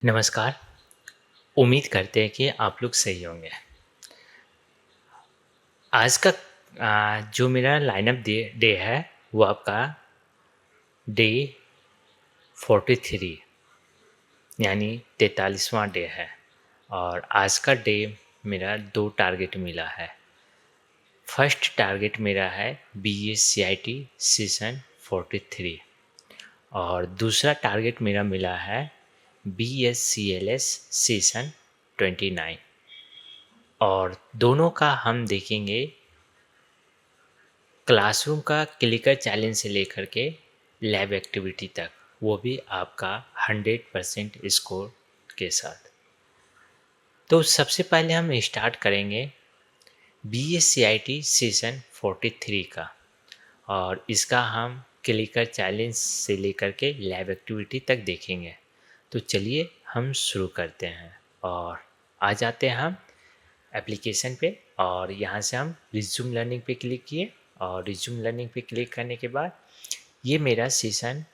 नमस्कार। उम्मीद करते हैं कि आप लोग सही होंगे। आज का जो मेरा लाइनअप डे डे है वो आपका डे 43 यानी 43वां डे है। और आज का डे मेरा 2 टारगेट मिला है। फर्स्ट टारगेट मेरा है BSCIT सेशन 43 और दूसरा टारगेट मेरा मिला है BSCLS सेशन 29। और दोनों का हम देखेंगे क्लासरूम का क्लिकर चैलेंज से लेकर के लैब एक्टिविटी तक, वो भी आपका 100% स्कोर के साथ। तो सबसे पहले हम स्टार्ट करेंगे BSCIT सेशन 43 का और इसका हम क्लिकर चैलेंज से लेकर के लैब एक्टिविटी तक देखेंगे। तो चलिए हम शुरू करते हैं और आ जाते हैं हम एप्लीकेशन पे। और यहाँ से हम रिज्यूम लर्निंग पे क्लिक किए और रिज्यूम लर्निंग पे क्लिक करने के बाद ये मेरा सेशन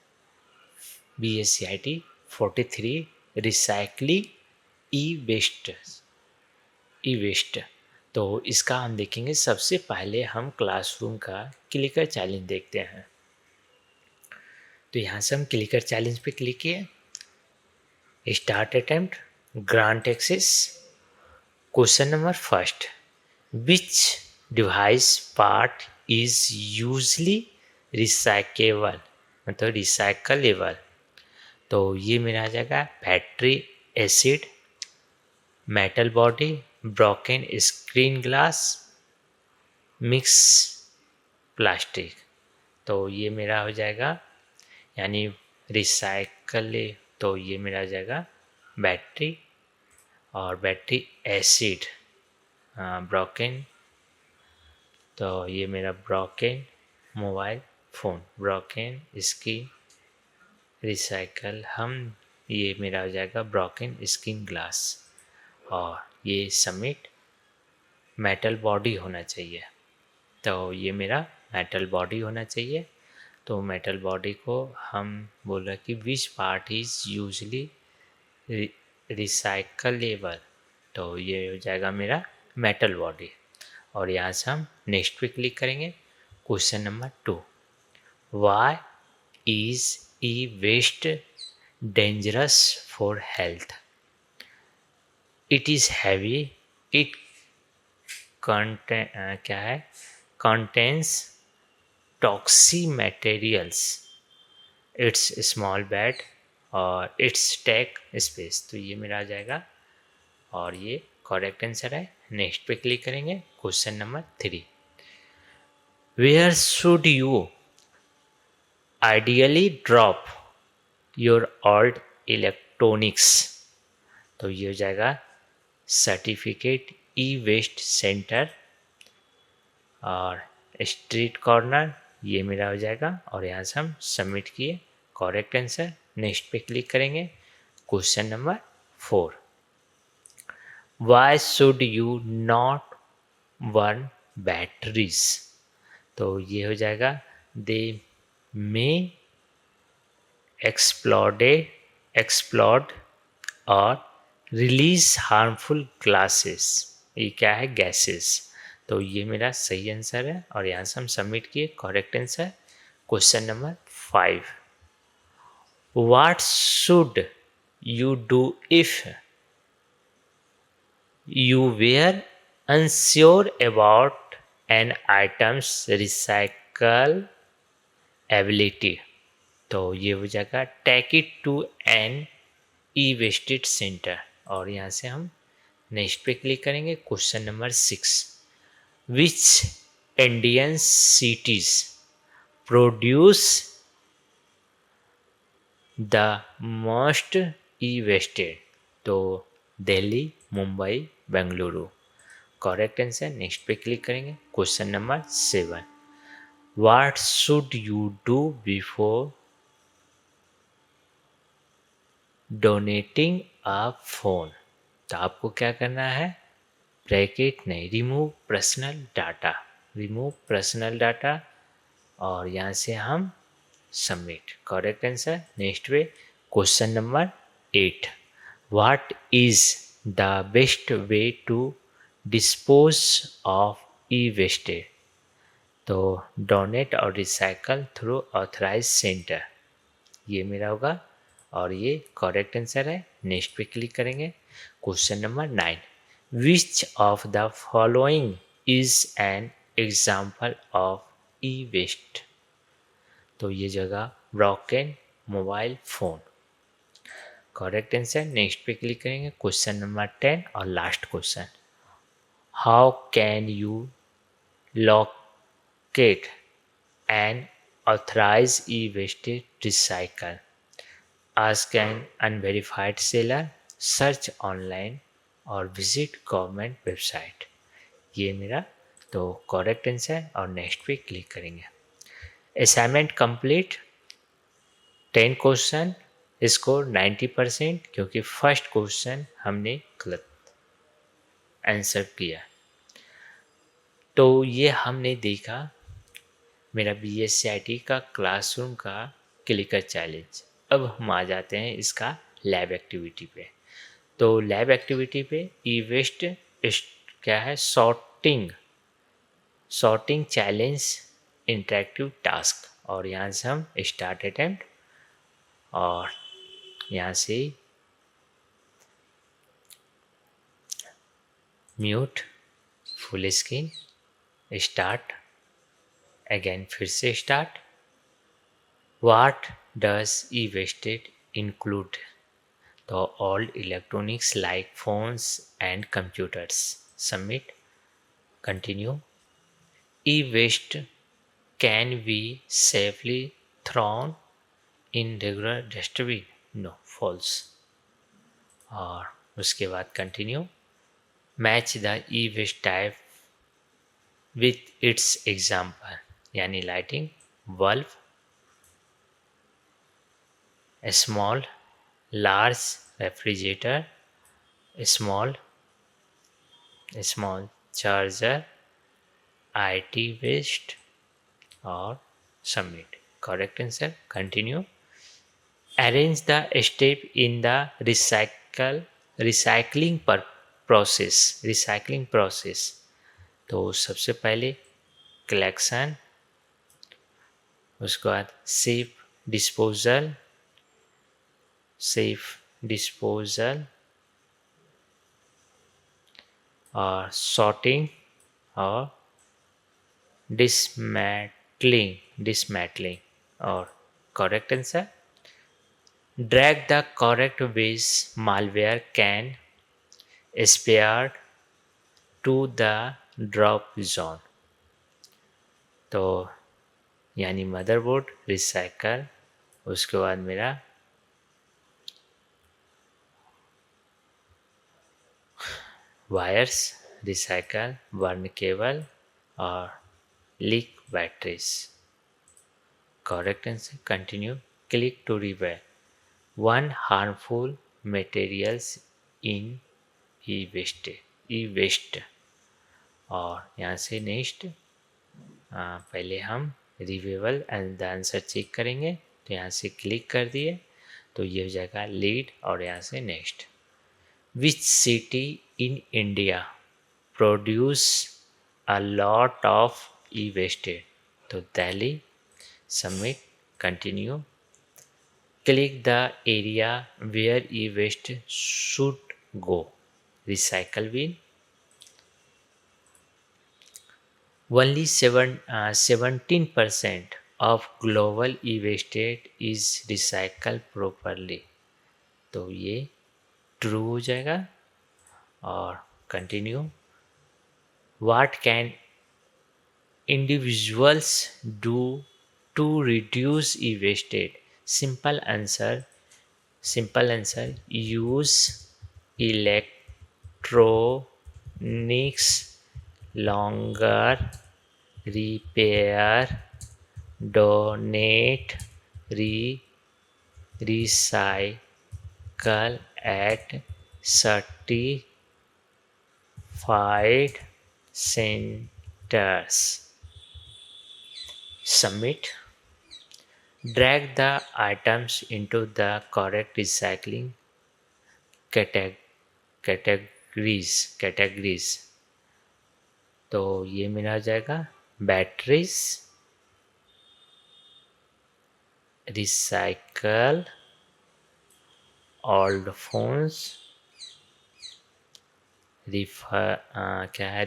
BSCIT 43 रिसाइकलिंग ई वेस्ट। तो इसका हम देखेंगे। सबसे पहले हम क्लासरूम का क्लिकर चैलेंज देखते हैं। तो यहाँ से हम क्लिकर चैलेंज पे क्लिक किए, start attempt, grant access. Question number first, which device part is usually recyclable, मतलब रिसाइकलेबल। तो ये मेरा आ जाएगा battery, acid, metal body, broken screen glass, mix plastic. तो ये मेरा हो जाएगा यानी रिसाइकल। तो ये मेरा हो जाएगा बैटरी और बैटरी, एसिड, ब्रोकन। तो ये मेरा ब्रोकन मोबाइल फ़ोन, ब्रोकन इसकी रिसाइकल हम, ये मेरा हो जाएगा ब्रोकन स्किन ग्लास। और ये सबमिट, मेटल बॉडी होना चाहिए। तो ये मेरा मेटल बॉडी होना चाहिए। तो मेटल बॉडी को हम बोल रहे हैं कि which part is usually recyclable. तो ये हो जाएगा मेरा मेटल बॉडी। और यहाँ से हम नेक्स्ट पे क्लिक करेंगे। Question number 2, why is E waste dangerous for health. It is heavy, it क्या है, contains toxic materials, it's small but और इट्स टेक स्पेस। तो ये मेरा आ जाएगा और ये करेक्ट आंसर है। नेक्स्ट पे क्लिक करेंगे। Question number 3, where should you ideally drop your old electronics. तो ये हो जाएगा सर्टिफिकेट, ई वेस्ट सेंटर और स्ट्रीट कॉर्नर। ये मेरा हो जाएगा और यहाँ से हम सबमिट किए, करेक्ट आंसर। नेक्स्ट पे क्लिक करेंगे। Question number 4, why should you not burn batteries. तो ये हो जाएगा दे मे एक्सप्लोड और रिलीज हार्मफुल ग्लासेस। ये क्या है, गैसेस। तो ये मेरा सही आंसर है और यहाँ से हम सबमिट किए, correct answer. Question number 5, what should you do if you were unsure about an item's recycle ability। तो ये हो जाएगा take it to an e wasted center. और यहाँ से हम नेक्स्ट पे क्लिक करेंगे। Question number 6, which Indian cities produce the most e wasted. तो Delhi, Mumbai, Bengaluru. Correct answer. Next पे क्लिक करेंगे। Question number 7, what should you do before donating a phone. तो आपको क्या करना है, ब्रैकेट नहीं, remove personal data, remove personal data. और यहाँ से हम सबमिट, करेक्ट आंसर। नेक्स्ट पे question number 8, What is the best way to dispose of e-waste? तो डोनेट और रिसाइकल थ्रू ऑथराइज सेंटर, ये मेरा होगा और ये करेक्ट आंसर है। नेक्स्ट पे क्लिक करेंगे। Question number 9, which of the following is an example of E waste? तो ये जगह broken mobile phone, correct answer. Next पे क्लिक करेंगे। क्वेश्चन नंबर 10 और last question, how can you locate an authorized e-waste recycle? Ask an unverified seller, search online और visit government website, ये मेरा तो करेक्ट आंसर। और नेक्स्ट पे click करेंगे। असाइनमेंट कंप्लीट, 10 क्वेश्चन, स्कोर 90%, क्योंकि फर्स्ट क्वेश्चन हमने गलत आंसर किया। तो ये हमने देखा मेरा BSc का क्लासरूम का क्लिकर चैलेंज। अब हम आ जाते हैं इसका लैब एक्टिविटी पे। तो लैब एक्टिविटी पे ई वेस्ट क्या है, सॉर्टिंग चैलेंज इंटरेक्टिव टास्क, और यहाँ से हम स्टार्ट अटेम्प्ट और यहाँ से mute, full screen, start, again फिर से start. What does e wasted include? तो all electronics like phones and computers. Submit, continue. E-waste can be safely thrown in regular dustbin? No, false. और उसके बाद continue. Match the e-waste type with its example, यानी lighting, bulb, small, large, refrigerator, small charger, IT waste और submit, correct answer, continue. Arrange the step in the recycling process. तो सबसे पहले collection, उसके बाद सेफ डिस्पोजल और sorting और dismantling और correct answer. Drag the correct ways malware can spare to the drop zone. तो यानी मदरबोर्ड रिसाइकल, उसके बाद मेरा वायर्स रिसाइकल, बर्न केबल और leak batteries, correct answer, continue. Click to reveal one harmful materials in E waste, और यहाँ से next पहले हम revealable and the answer check करेंगे। तो यहाँ से क्लिक कर दिए तो ये हो जाएगा लीड, और यहाँ से next. Which city in India produce a lot of e wasted? तो Delhi, submit, continue. Click the area where e waste should go, recycle bin. Only 17% of global e-waste is recycled properly, तो ये true हो जाएगा। और continue. What can individuals do to reduce e-waste? Simple answer, use electronics longer, repair, donate, recycle at certified centers. Submit. Drag the items into the correct recycling categories. तो ये मेरा आ जाएगा बैटरीज, रिसाइकल ओल्ड फोन्स, क्या है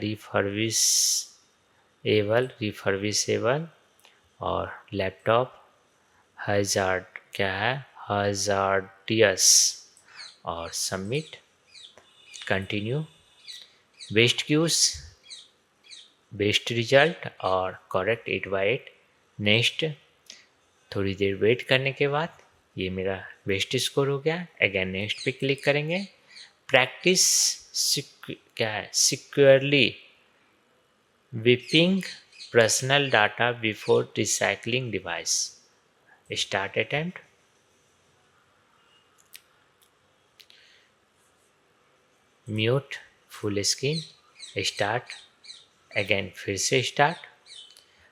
रिफर्विशेबल और laptop, hazard क्या है हजार्डियस और submit, continue, best cues, best result और करेक्ट 8/8, नेक्स्ट। थोड़ी देर वेट करने के बाद ये मेरा बेस्ट स्कोर हो गया। अगेन नेक्स्ट पे क्लिक करेंगे। प्रैक्टिस क्या है securely wiping personal data before recycling device, start attempt, mute full screen, start, again फिर से start,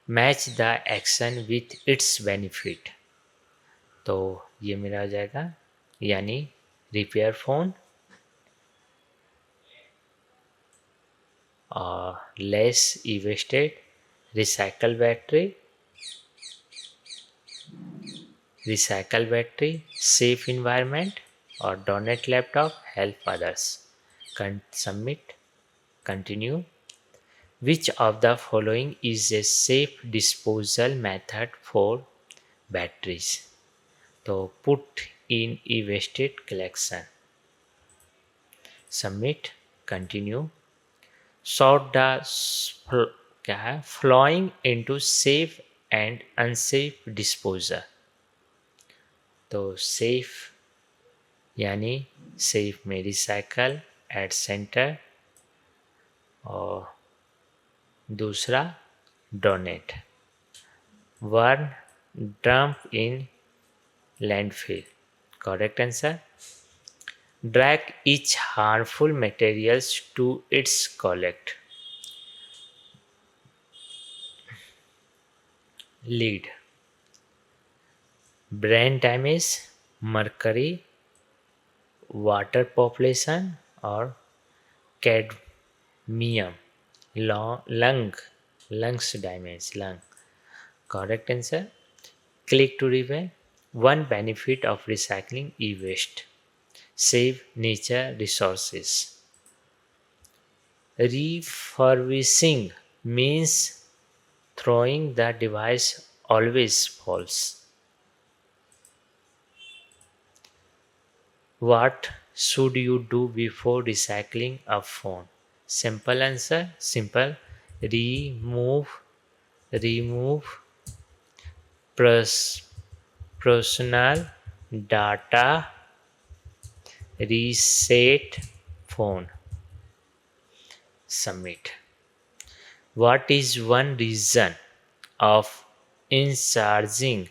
match the action with its benefit. तो ये मेरा आ जाएगा यानी रिपेयर फ़ोन और less e wasted, recycle battery, safe environment और donate laptop, help others, submit, continue. Which of the following is a safe disposal method for batteries? तो put in e wasted collection, submit, continue, sort the क्या है flowing into safe and unsafe disposal. तो safe यानी safe में recycle at center और दूसरा donate, one dump in landfill, correct answer. Drag each harmful materials to its collect, lead, brain damage, mercury, water population और cadmium, lungs damage, lung, correct answer। Click to review, one benefit of recycling e-waste, save nature resources. Refurbishing means throwing the device always false. What should you do before recycling a phone? Simple answer, simple. Remove personal data, reset phone, submit. What is one reason of increasing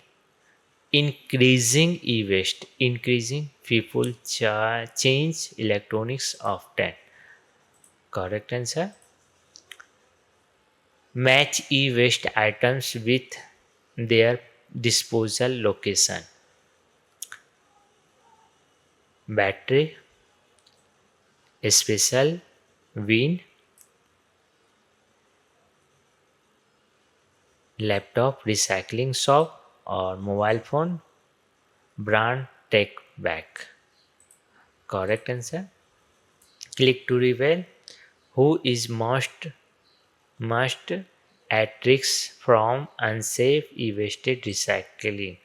e-waste? Increasing people change electronics often, correct answer। Match e-waste items with their disposal location, battery, special bin, laptop recycling shop और mobile phone brand take back, correct answer. Click to reveal, who is must at risk from unsafe e-wasted recycling,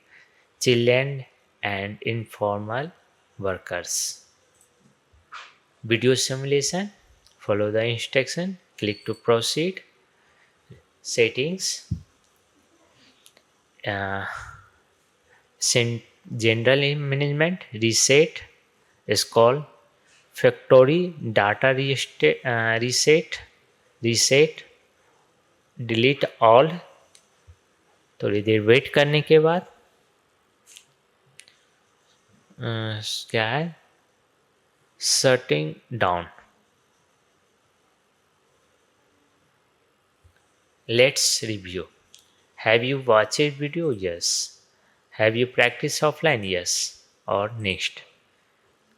children and informal workers. Video simulation, follow the instruction, click to proceed, settings, general management, reset, scroll, factory data reset, delete all. थोड़ी देर wait करने के बाद क्या है shutting down. Let's review. Have you watched video? Yes. Have you practice offline? Yes. और next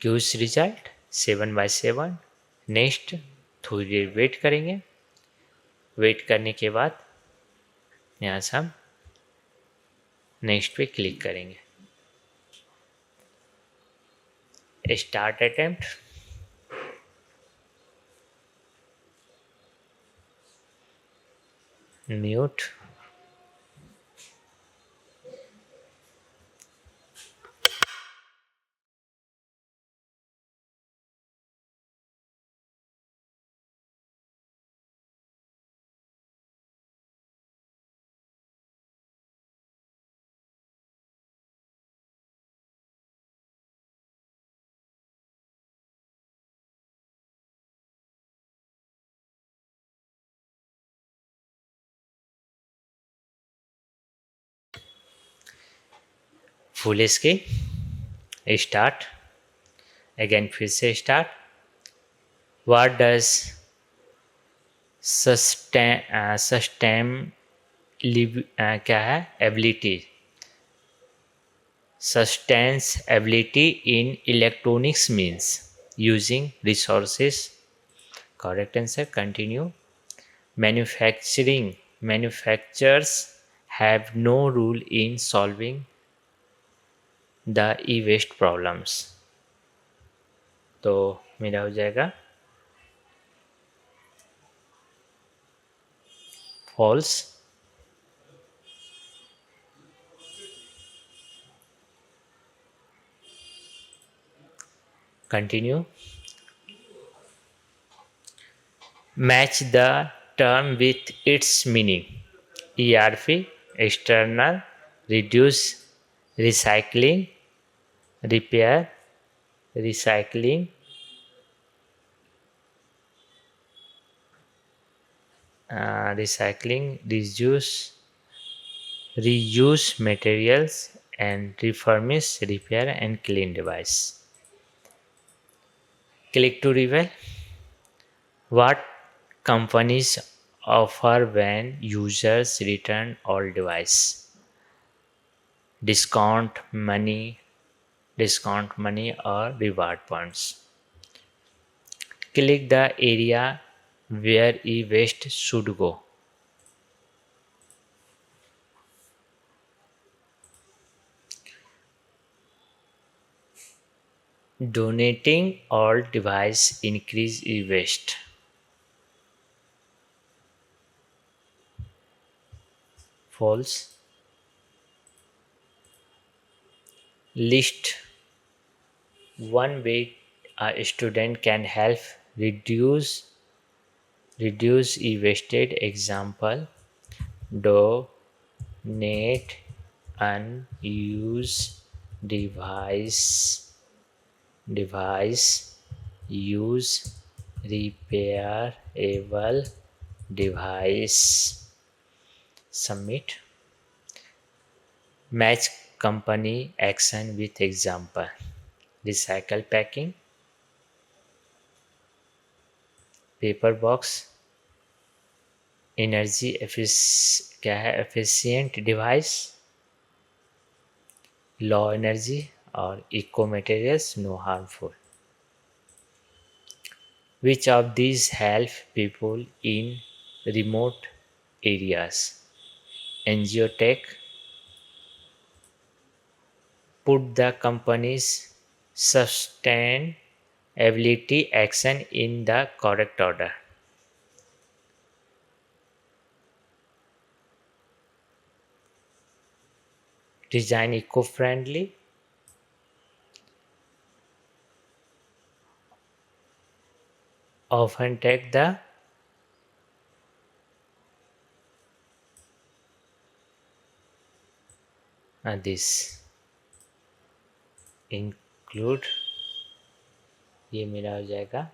quiz result 7/7। Next, थोड़ी देर वेट करेंगे। वेट करने के बाद यहाँ से हम नेक्स्ट पे क्लिक करेंगे। Start attempt, mute, full screen, start, again फिर से स्टार्ट। व्हाट डज सस्टेन क्या है, ability, sustains ability in electronics means using resources. Correct answer. Continue. Manufacturers have no role in solving the e-waste problems. तो मेरा हो जाएगा false. Continue. Match the term with its meaning. ERP, external, reduce, recycling, repair, recycling, reuse materials, and refurbish, repair and clean device. Click to reveal. What companies offer when users return old device? Discount money or reward points. Click the area where e-waste should go. Donating old device increase e-waste. False. List one way a student can help reduce e-wastage. Example: donate unused device, use repairable device, submit. Match company action with example: recycle packing, paper box, energy क्या है, efficient device, low energy, और eco materials, no harmful. Which of these help people in remote areas? NGO tech. Put the companies sustainability action in the correct order. Design eco-friendly, often take the this include, ये मेरा हो जाएगा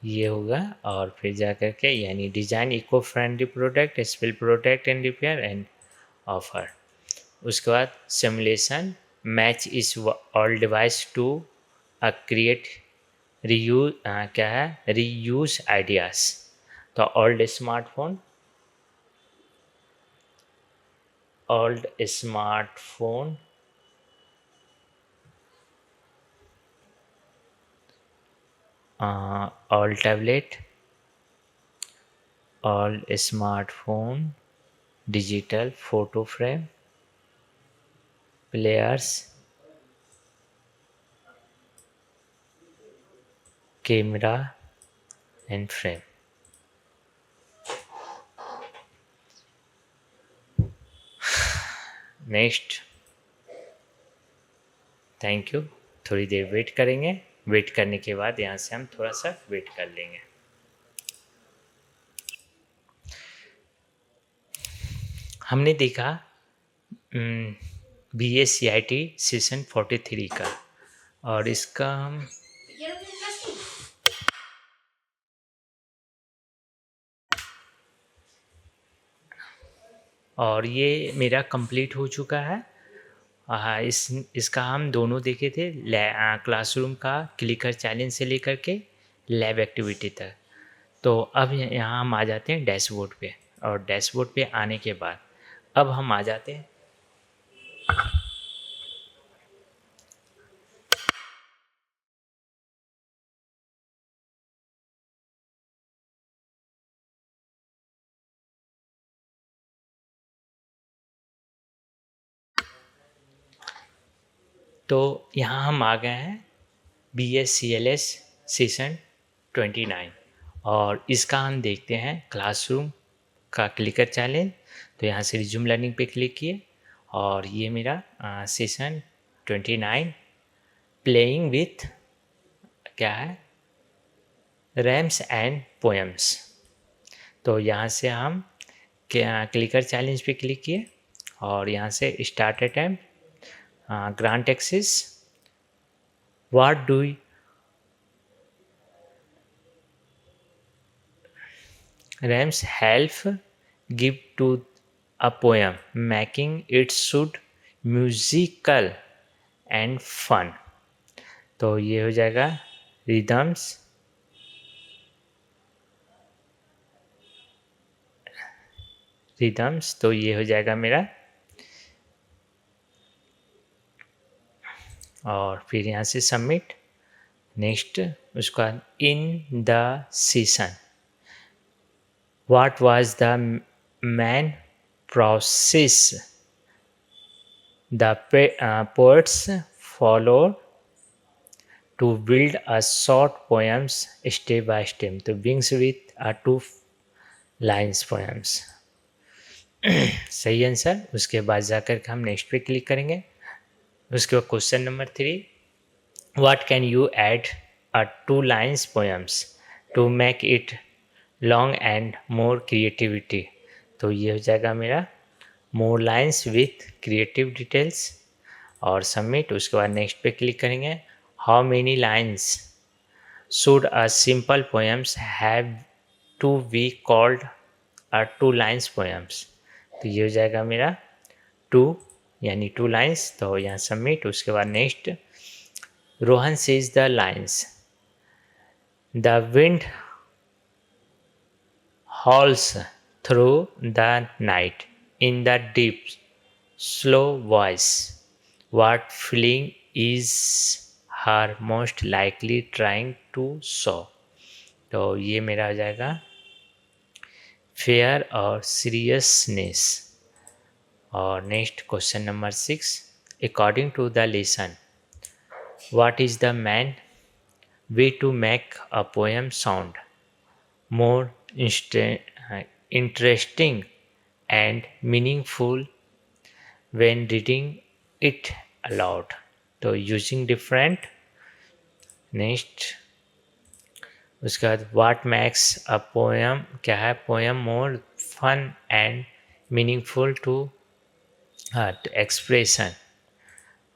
ये होगा. और फिर जा कर के यानी design eco friendly product, spill protect and repair and offer. उसके बाद simulation, match is all device to create reuse क्या है, रीयूज आइडियाज. तो old smartphone, old smartphone, old tablet, old smartphone, digital photo frame, players, camera and frame. Next, thank you. थोड़ी देर wait करेंगे, wait करने के बाद यहाँ से हम थोड़ा सा वेट कर लेंगे। हमने देखा BA-CIT सेशन 43 का, और इसका हम और ये मेरा कंप्लीट हो चुका है। इसका हम दोनों देखे थे, क्लासरूम का क्लिकर चैलेंज से लेकर के लैब एक्टिविटी तक। तो अब यहाँ हम आ जाते हैं डैशबोर्ड पे, और डैशबोर्ड पे आने के बाद अब हम आ जाते हैं तो यहाँ हम आ गए हैं BSCLS सेशन 29, और इसका हम देखते हैं क्लासरूम का क्लिकर चैलेंज। तो यहाँ से रिज्यूम लर्निंग पे क्लिक किए, और ये मेरा सेशन 29 प्लेइंग विथ क्या है, रैम्स एंड पोएम्स। तो यहाँ से हम क्लिकर चैलेंज पे क्लिक किए, और यहाँ से start attempt, grant axis, what do rhymes help give to a poem, making it should musical and fun। तो ये हो जाएगा रिदम्स, रिदम्स। तो ये हो जाएगा मेरा, और फिर यहाँ से सबमिट। नेक्स्ट, उसका in the session what was the man process the poets followed to build a short poems step by step। तो begins with a 2 lines poems। सही आंसर। उसके बाद जाकर के हम नेक्स्ट पे क्लिक करेंगे। उसके बाद question number 3, what can you add a 2 lines poems to make it long and more creativity. तो ये हो जाएगा मेरा more lines with creative details, और सबमिट। उसके बाद नेक्स्ट पे क्लिक करेंगे। How many lines should a simple poems have to be called a 2 lines poems. तो ये हो जाएगा मेरा 2 यानी 2 lines। तो यहाँ सबमिट। उसके बाद next, Rohan says the lines the wind howls through the night in the deep slow voice, what feeling is her most likely trying to show। तो ये मेरा हो जाएगा फेयर और सीरियसनेस। और next question number 6, according to the lesson what is the main way to make a poem sound more interesting and meaningful when reading it aloud। तो using different। Next, उसके बाद what makes a poem, क्या है poem more fun and meaningful to expression।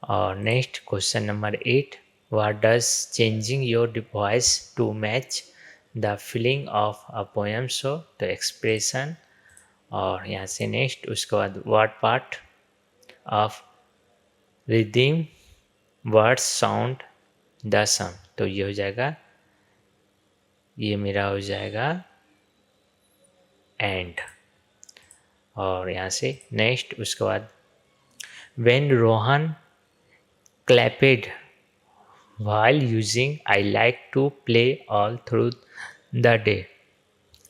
और next question number 8, what does changing your voice to match the feeling of a poem show the expression. और यहाँ से next, उसके बाद word part of rhythm words sound the same. तो ये हो जाएगा, ये मेरा हो जाएगा एंड। और यहाँ से नेक्स्ट उसके बाद when Rohan clapped while using I like to play all through the day.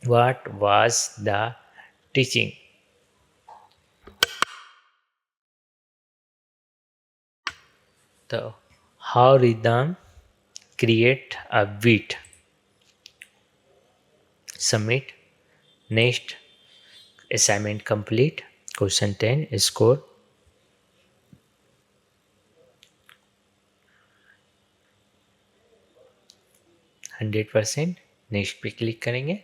What was the teaching? So how rhythm create a beat. Submit. Next assignment complete. Question 10 score 100%। Next पे click करेंगे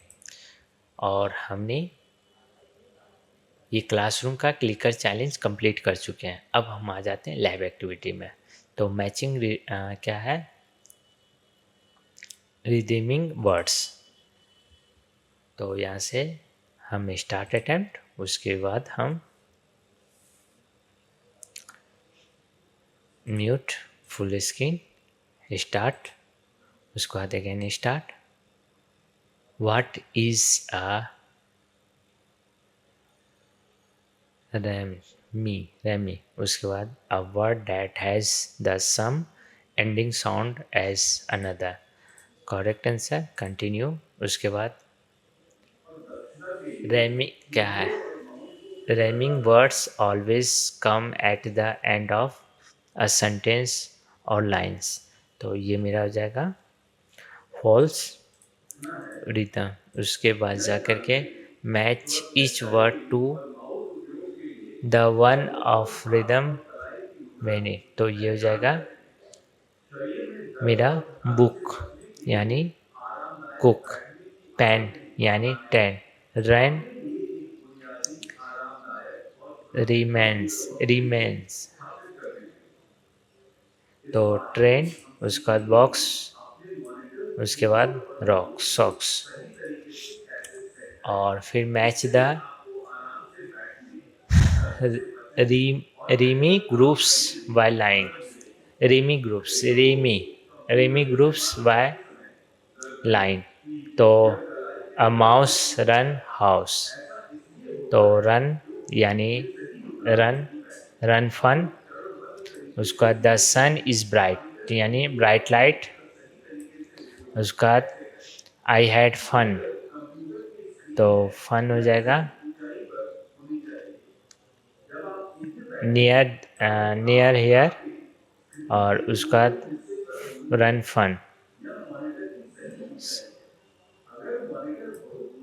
और हमने ये classroom का clicker challenge complete कर चुके हैं। अब हम आ जाते हैं लैब एक्टिविटी में। तो मैचिंग क्या है, रिडीमिंग वर्ड्स। तो यहाँ से हम स्टार्ट अटेम्प्ट, उसके बाद हम म्यूट, फुल स्क्रीन, स्टार्ट, उसके बाद again start. What is a rhyme, उसके बाद a word that has the same ending sound as another. Correct answer. Continue. उसके बाद रैमी क्या है, rhyming words always come at the end of a sentence और lines. तो ये मेरा हो जाएगा फॉल्स रिदम। उसके बाद जा कर के match each word to the one of rhythm मैंने, तो ये हो जाएगा मेरा बुक यानी कुक, पेन यानी टेन, रैन रिमेन्स, तो ट्रेन, उसके बाद बॉक्स, उसके बाद रॉक सॉक्स। और फिर match the rhyme groups by line, rhyme groups by line. तो अ माउस रन हाउस, तो रन यानी रन फन। उसका द सन इज़ ब्राइट यानी ब्राइट लाइट। उसका आई हैड फन, तो फन हो जाएगा नियर हेयर। और उसका रन फन,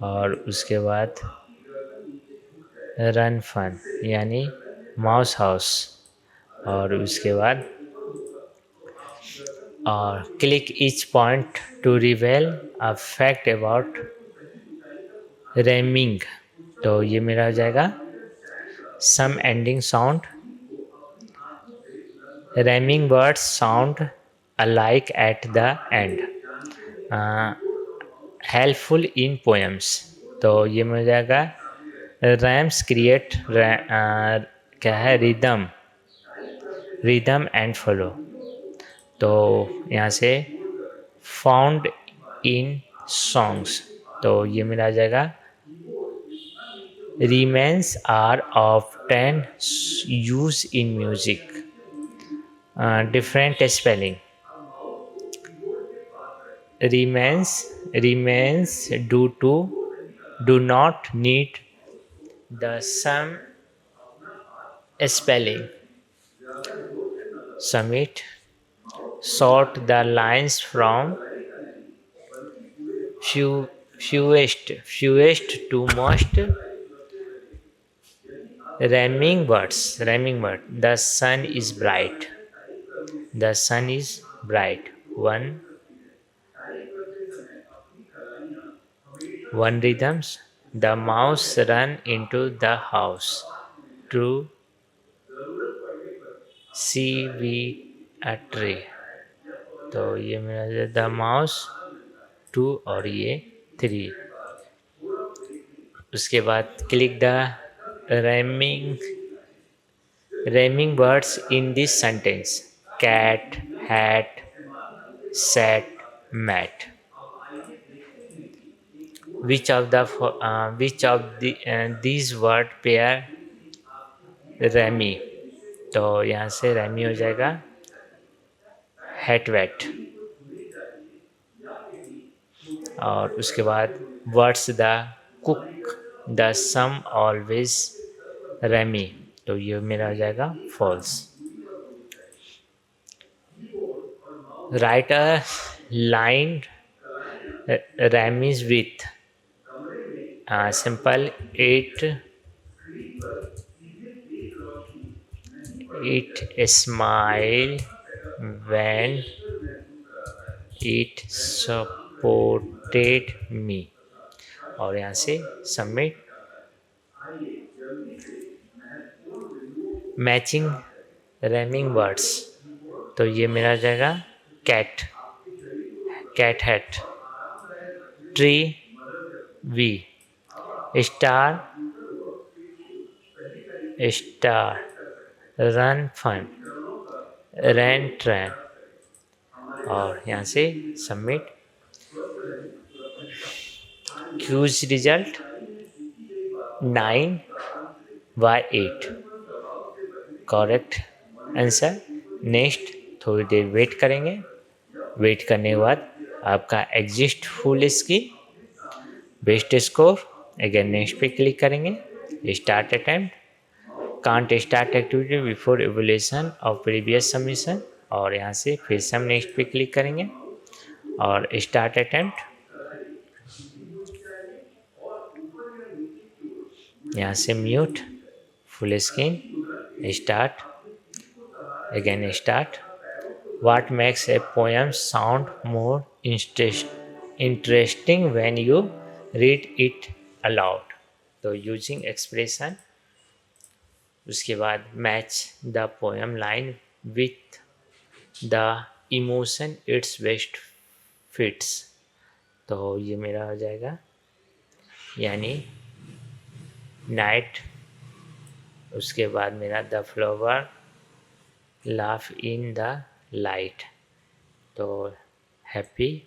और उसके बाद रन फन यानी माउस हाउस। और उसके बाद और click each point to reveal a fact about rhyming. तो ये मेरा हो जाएगा same ending sound, rhyming words sound alike at the end, helpful in poems. तो ये मिल जाएगा रैम्स क्रिएट क्या है रिदम एंड फ्लो। तो यहाँ से फाउंड इन सॉन्ग्स, तो ये मिला आ जाएगा remains are often use in music, different spelling. remains do not need the same spelling। Submit. Sort the lines from fewest to most rhyming word. The sun is bright, one rhythms. The mouse ran into the house. True. See we a tree, तो ये मेरा the mouse 2 और ये 3। उसके बाद click the rhyming words in this sentence, cat, hat, set, mat. which of these word pair rhyme, तो यहाँ से रैमी हो जाएगा हैट वेट। और उसके बाद words the cook the same always rhyme, तो ये मेरा हो जाएगा false. Write a line rhymes with simple it smile when it supported me, और यहाँ से सबमिट। मैचिंग रैमिंग वर्ड्स, तो ये मेरा हो जाएगा cat, cat hat, tree we, star star, run fun, rain train, और यहाँ से submit. Quiz result 9/8, correct answer. Next थोड़ी देर वेट करेंगे, वेट करने के बाद आपका एग्जिस्ट फुल इसकी बेस्ट स्कोर, अगेन नेक्स्ट पे क्लिक करेंगे, start attempt, can't start activity before evolution of previous submission, और यहाँ से फिर से हम नेक्स्ट पे क्लिक करेंगे और स्टार्ट अटेम्प्ट, यहाँ से mute, full screen, start, again start. What makes a poem sound more interesting when you read it aloud? तो using expression, उसके बाद match the poem line with the emotion it's best fits, तो ये मेरा हो जाएगा यानी नाइट, उसके बाद मेरा the flower laugh in the light, तो हैप्पी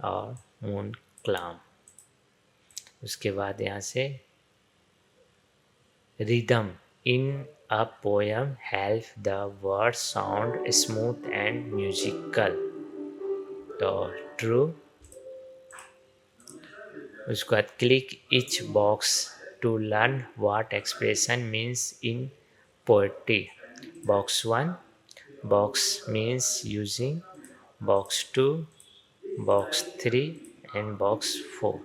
और मून क्लाम। उसके बाद यहाँ से rhythm in a poem help the word sound smooth and musical, तो ट्रू। उसके बाद click each box to learn what expression means in poetry. Box 1 box means using, box 2, box 3 and box 4,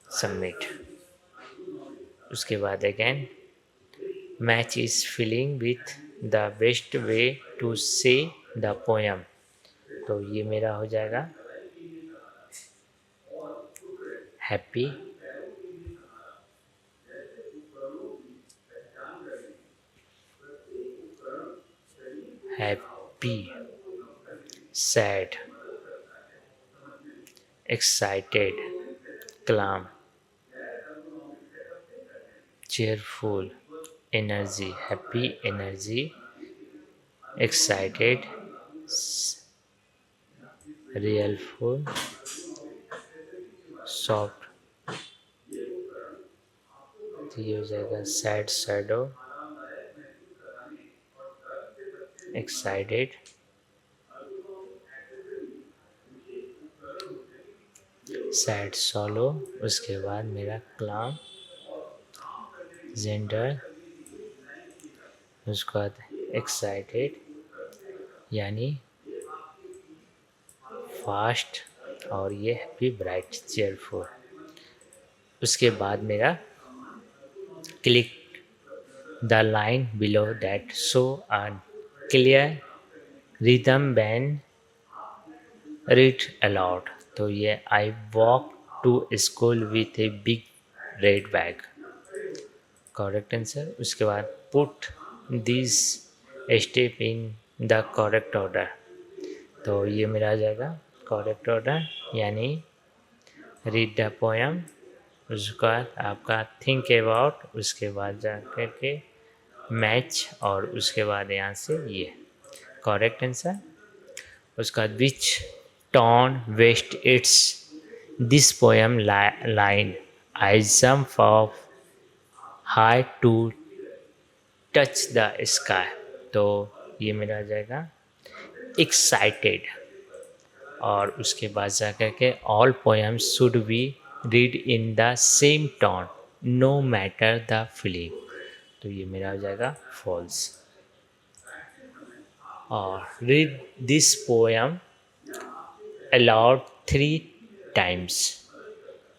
submit। उसके बाद again match is filling with the best way to say the poem, तो ये मेरा हो जाएगा happy, happy, sad, excited, calm, cheerful, energy, happy, energy, excited, realful, soft, तो ये हो जाएगा sad, shadow, excited, sad solo. उसके बाद मेरा क्लाम, जेंडर, उसके बाद एक्साइटेड यानी फास्ट, और ये हैप्पी, ब्राइट, चेयरफुल। उसके बाद मेरा click the line below that show a clear rhythm when read aloud, तो ये I walk to school with a big red bag, correct answer. उसके बाद put this step in the correct order, तो ये मेरा आ जाएगा करेक्ट ऑर्डर यानी रीड द पोएम, उसके बाद आपका थिंक अबाउट, उसके बाद जा करके मैच, और उसके बाद यहाँ से ये करेक्ट आंसर। उसका which tone west it's this poem line I jump of high to touch the sky. तो ये मेरा आ जाएगा एक्साइटेड। और उसके बाद जा कर के all poems should be read in the same tone no matter the feeling. तो ये मेरा हो जाएगा फॉल्स। और read this poem aloud 3 times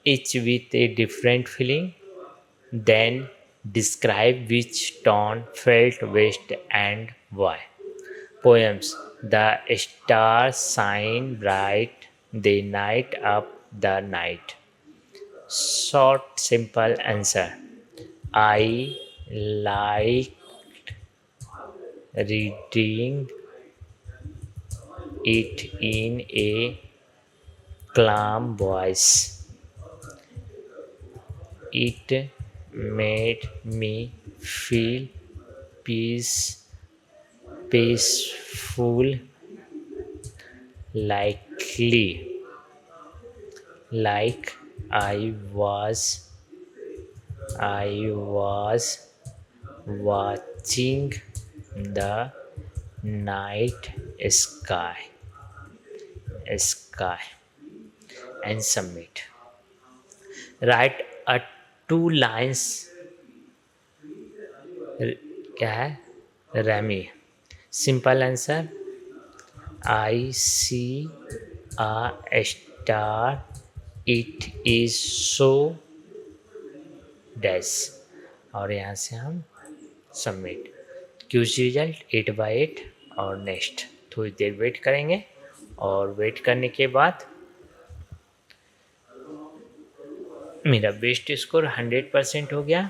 each with a different feeling, then describe which tone felt best and why. Poems. The stars shine bright, they light up the night. Short, simple answer. I like reading it in a calm voice. It made me feel peaceful, likely, like I was watching the night sky and submit. Write a 2 lines क्या है rhyme. Simple answer I see a star it is so dash. और यहाँ से हम submit. Quiz result 8/8 और next थोड़ी देर wait करेंगे। और वेट करने के बाद मेरा बेस्ट स्कोर 100% हो गया।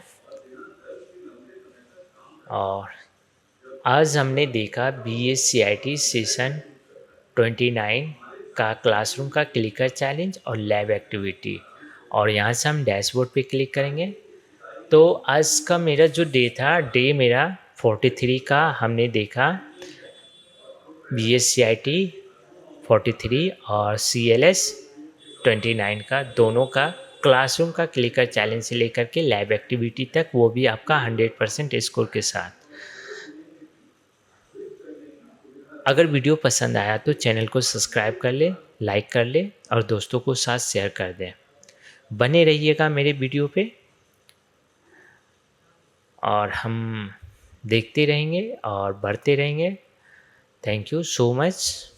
और आज हमने देखा BSCIT सेशन 29 का क्लासरूम का क्लिकर चैलेंज और लैब एक्टिविटी। और यहाँ से हम डैशबोर्ड पे क्लिक करेंगे। तो आज का मेरा जो डे था, डे मेरा 43 का हमने देखा BSCIT 43 और CLS 29 का, दोनों का क्लासरूम का क्लिकर चैलेंज से लेकर के लैब एक्टिविटी तक, वो भी आपका 100% स्कोर के साथ। अगर वीडियो पसंद आया तो चैनल को सब्सक्राइब कर ले, लाइक कर ले और दोस्तों को साथ शेयर कर दें। बने रहिएगा मेरे वीडियो पे और हम देखते रहेंगे और बढ़ते रहेंगे। Thank you so much.